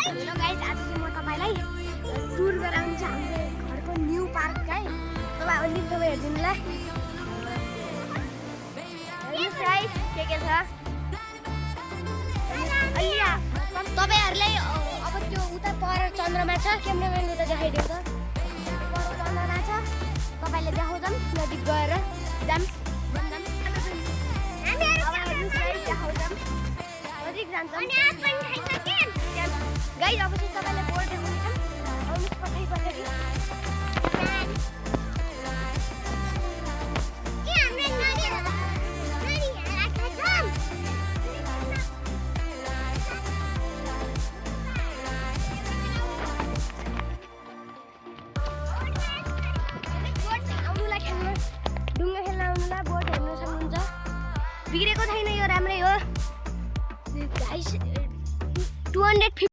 Hello guys, आज चाहिँ म तपाईलाई टुर गराउँछु हाम्रो घरको न्यू पार्क है। तपाईँ अलि तपाईँ हेर्दिनु ल। हेर्नुस् गाइस के छ। अलिया तपाईहरुलाई अब त्यो उता पर चन्द्रमा छ, क्यामेराम्यान उता देखाइदिन्छ। पर चन्द्रमा छ, तपाईले देखाउँछन् नजिक गएर जाम जाम। हामीहरु हेर्नुस् गाइस देखाउँछन्। नजिक जान्छौँ। अनि आज पनि खाइसक्यौँ। गाइस अब